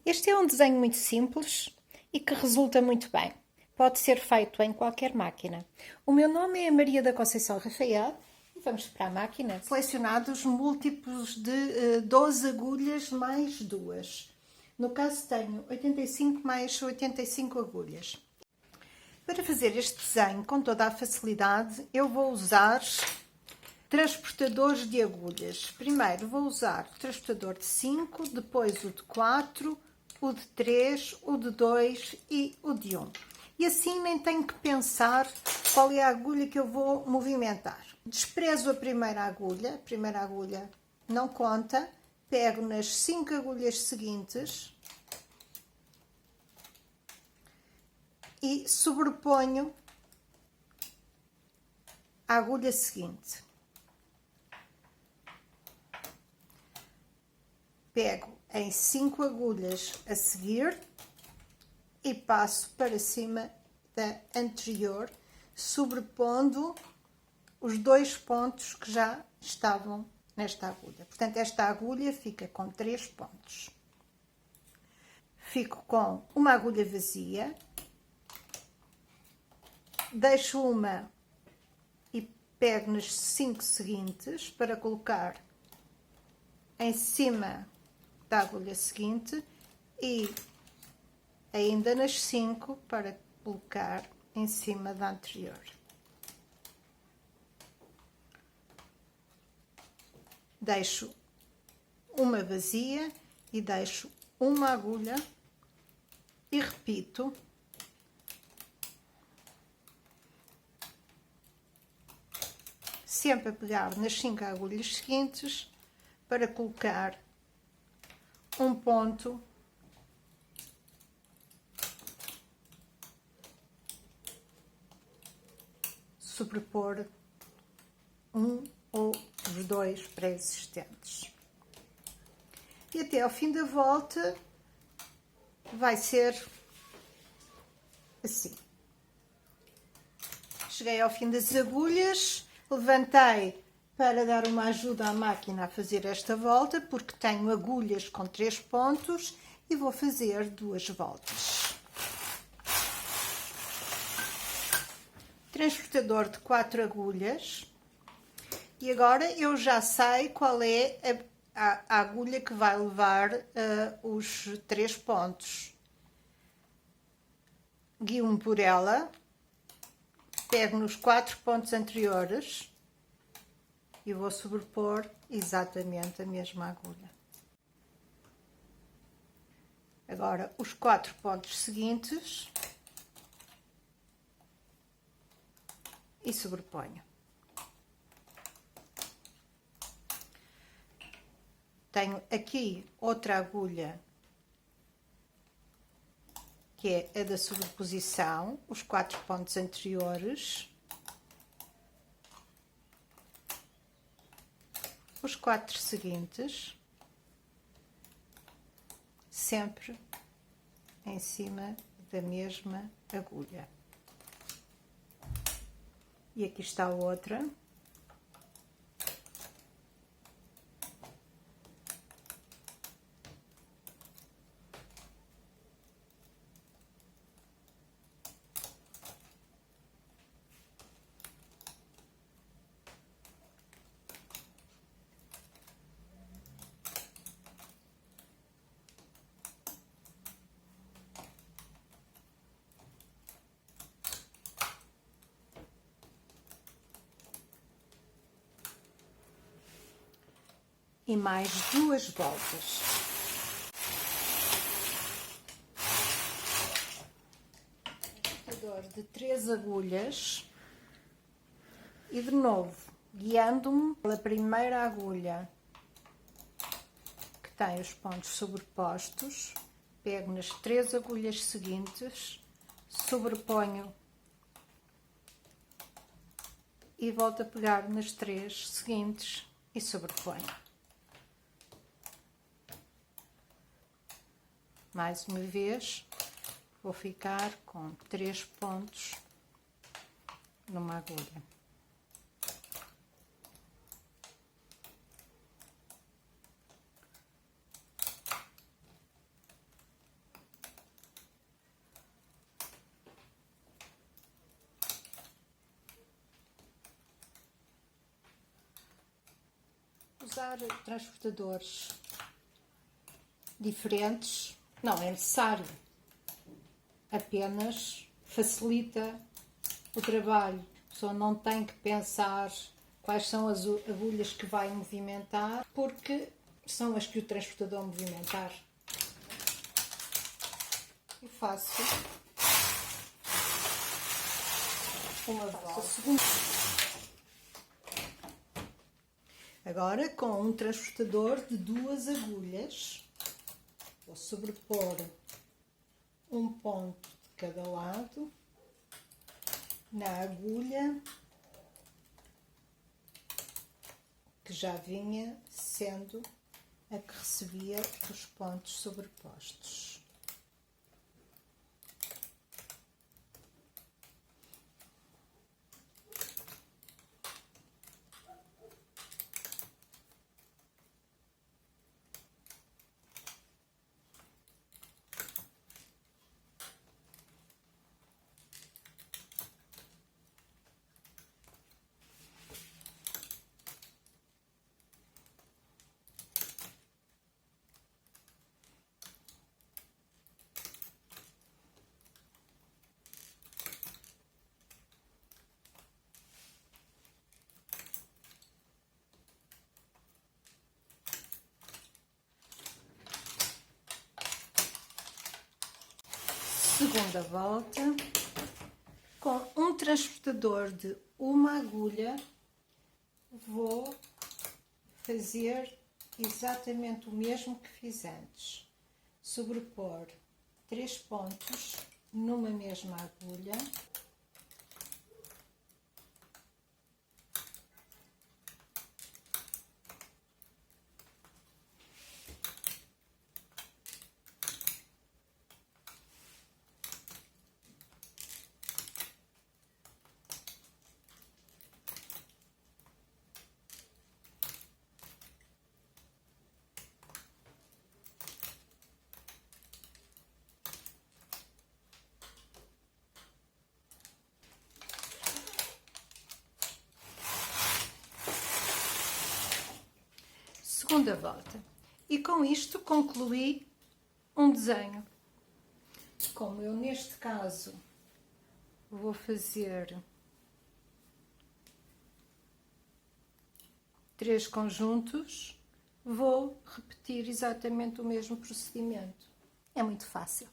Este é um desenho muito simples e que resulta muito bem. Pode ser feito em qualquer máquina. O meu nome é Maria da Conceição Rafael e vamos para a máquina. Selecionados múltiplos de 12 agulhas mais 2. No caso tenho 85 mais 85 agulhas. Para fazer este desenho com toda a facilidade, eu vou usar transportadores de agulhas. Primeiro vou usar o transportador de 5, depois o de 4, o de 3, o de 2 e o de 1. E assim nem tenho que pensar qual é a agulha que eu vou movimentar. Desprezo a primeira agulha não conta, pego nas 5 agulhas seguintes e sobreponho a agulha seguinte. Pego em 5 agulhas a seguir e passo para cima da anterior, sobrepondo os 2 pontos que já estavam nesta agulha. Portanto, esta agulha fica com 3 pontos. Fico com uma agulha vazia, deixo uma e pego nas 5 seguintes para colocar em cima da agulha seguinte e ainda nas 5 para colocar em cima da anterior. Deixo uma vazia e deixo uma agulha e repito sempre a pegar nas 5 agulhas seguintes para colocar um ponto sobrepor um ou os 2 pré-existentes. E até ao fim da volta vai ser assim. Cheguei ao fim das agulhas, levantei para dar uma ajuda à máquina a fazer esta volta, porque tenho agulhas com 3 pontos e vou fazer 2 voltas. Transportador de 4 agulhas. E agora eu já sei qual é a agulha que vai levar os 3 pontos. Guio-me por ela, pego nos 4 pontos anteriores e vou sobrepor exatamente a mesma agulha. Agora, os 4 pontos seguintes e sobreponho. Tenho aqui outra agulha, que é a da sobreposição, os 4 pontos anteriores, os 4 seguintes, sempre em cima da mesma agulha. E aqui está outra. E mais 2 voltas. De 3 agulhas e de novo guiando-me pela primeira agulha que tem os pontos sobrepostos, pego nas 3 agulhas seguintes, sobreponho e volto a pegar nas 3 seguintes e sobreponho. Mais uma vez, vou ficar com 3 pontos numa agulha. usar transportadores diferentes, não é necessário. Apenas facilita o trabalho. A pessoa não tem que pensar quais são as agulhas que vai movimentar, porque são as que o transportador movimentar. E faço uma volta. Agora, com um transportador de 2 agulhas, vou sobrepor um ponto de cada lado na agulha que já vinha sendo a que recebia os pontos sobrepostos. Segunda volta, com um transportador de uma agulha, vou fazer exatamente o mesmo que fiz antes. Sobrepor 3 pontos numa mesma agulha. Segunda volta. E com isto concluí um desenho. Como eu neste caso vou fazer 3 conjuntos, vou repetir exatamente o mesmo procedimento. É muito fácil.